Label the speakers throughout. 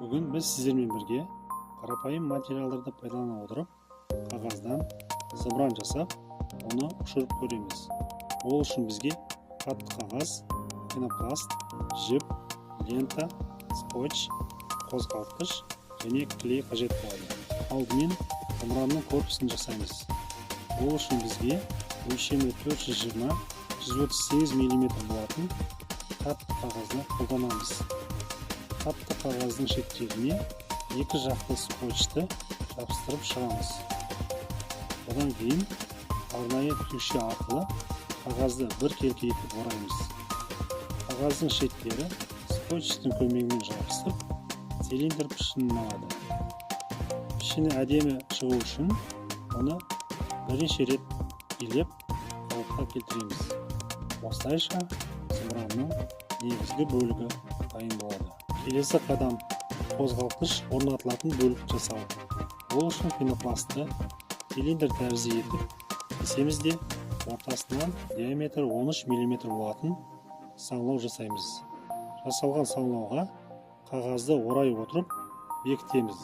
Speaker 1: Бүгін біз сіздермен бірге қарапайым материалдарды пайдалана отырып, қағаздан зымыран жасап, оны ұшырып көреміз. Ол үшін бізге қатты қағаз, пенопласт, жіп, лента, скотч, қозғалтқыш және клей қажет болады. Алдымен зымыранның корпусын жасаймыз. Ол үшін бізге өлшемі 420-138 мм болатын қатты қағазды қолданамыз. Қатты қағаздың шеттеріне екі жақты скотчты жабыстырып шығамыз. Одан кейін арнайы түкше арқылы қағазды бір келке етіп ораймыз. Қағаздың шеттері скотчтың көмегімен жабысып, цилиндр пішінін алады. Пішіні әдемі шығу үшін оны бірнеше рет илеп қалыпқа келтіреміз. Осылайша зымыранның негізгі бөлігі дайын болады. Келесі қадам қозғалтқыш орнатылатын бөлік жасау. Ол үшін пенопластты цилиндр тәрізді етіп кесеміз де ортасынан диаметрі 13 мм болатын саңылау жасаймыз. Жасалған саңылауға қағазды орай отырып бекітеміз.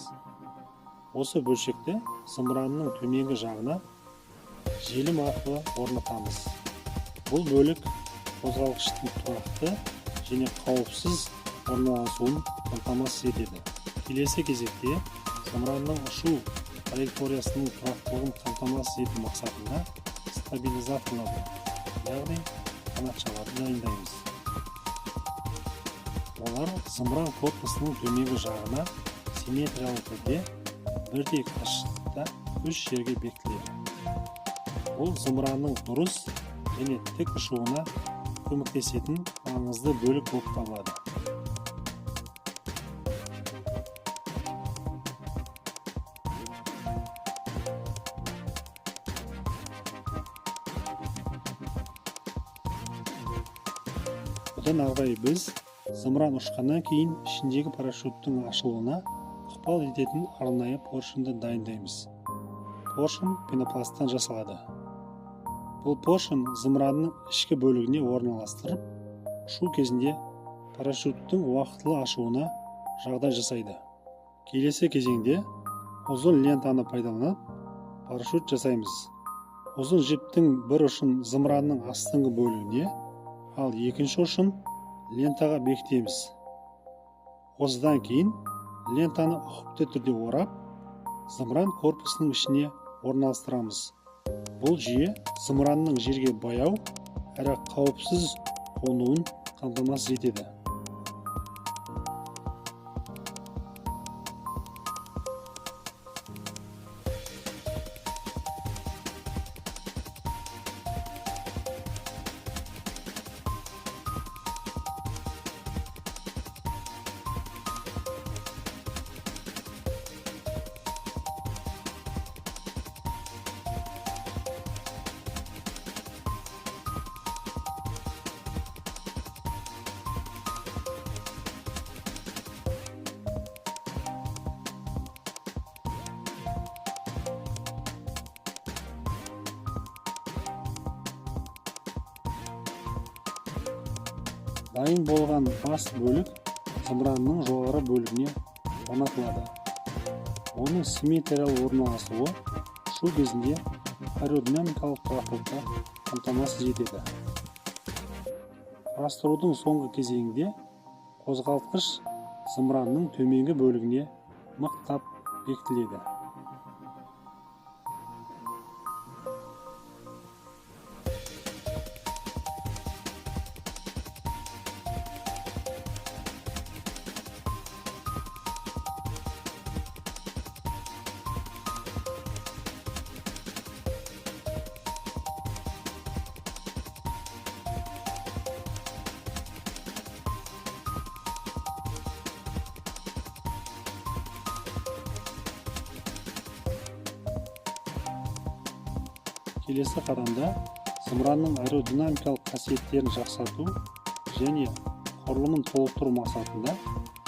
Speaker 1: Осы бөлшекті зымыранның төменгі жағына желім арқылы орнатамыз. Бұл бөлік қозғалтқыштың тұрақты және қауіпсіз орналасуын қамтамасыз етеді. Келесі кезекте зымыранның ұшу траекториясының тұрақтылығын қамтамасыз ету мақсатында стабилизаторларды, яғни қанатшаларды дайындаймыз. Олар зымыран корпусының төменгі жағына симметриялы түрде бірдей қашықтықта 3 жерге бекітіледі. Бұл зымыранның дұрыс және тік ұшуына көмектесетін маңызды бөлік болып табылады. Бұдан ары біз зымыран ұшқаннан кейін ішіндегі парашюттің ашылуына ықпал ететін арнайы поршынды дайындаймыз. Поршын пенопласттан жасалады. Бұл поршын зымыранның ішкі бөлігіне орналастырып, ұшу кезінде парашюттің уақытылы ашуына жағдай жасайды. Келесі кезеңде ұзын лентаны пайдаланып парашют жасаймыз. Ұзын жіптің бір ұшын зымыранның астыңғы бөлігіне, ал екінші ұшын лентаға бекітеміз. Осыдан кейін лентаны ұқыпты түрде орап, зымыран корпусының ішіне орналастырамыз. Бұл жүйе зымыранның жерге баяу әрі қауіпсіз қонуын қамтамасыз етеді. Дайын болған бас бөлік зымыранның жоғары бөлігіне орнатылады. Оның симметриялы орналасуы ұшу кезінде аэродинамикалық тұрақтылықты қамтамасыз етеді. Құрастырудың соңғы кезеңінде қозғалтқыш зымыранның төменгі бөлігіне мықтап бекітіледі. Келесі қадамда зымыранның аэродинамикалық қасиеттерін жақсарту және құрылымын толықтыру мақсатында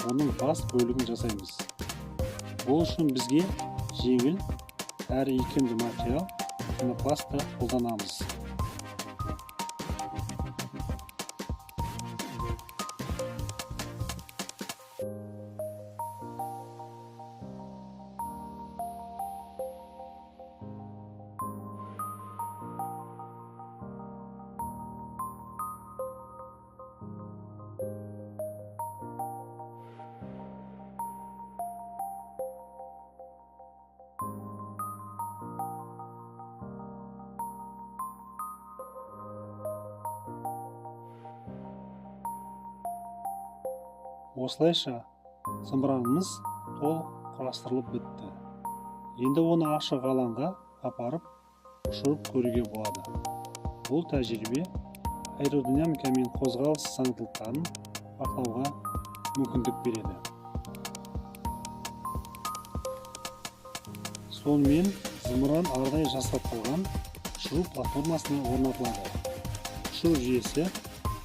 Speaker 1: оның бас бөлігін жасаймыз. Бұл үшін бізге жеңіл әрі икемді материал пенопластты қолданамыз. Осылайша зымыранымыз толық құрастырылып бітті. Енді оны ашық алаңға апарып ұшырып көруге болады. Бұл тәжірибе аэродинамика мен қозғалыс заңдылықтарын бақылауға мүмкіндік береді. Сонымен зымыран арнайы жасақталған ұшыру платформасына орнатылады. Ұшыру жүйесі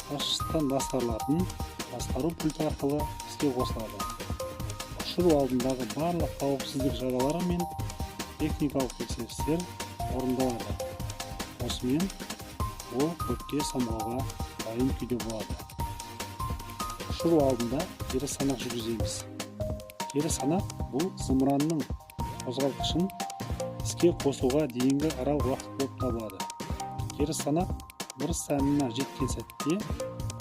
Speaker 1: қашықтықтан басқарылатын басқару пульті арқылы іске қосылады. Ұшыру алдындағы барлық қауіпсіздік шаралары мен техникалық тексерістер орындалады. Осымен ол көкке самғауға дайын күйде болады. Ұшыру алдында кері санақ жүргіземіз. Кері санақ бұл зымыранның қозғалтқышын іске қосуға дейінгі арал уақыт болып табылады. Кері санақ бір санына жеткен сәтте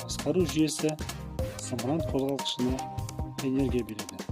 Speaker 1: басқару жүйесі зымыран қозғалтқышына энергия береді.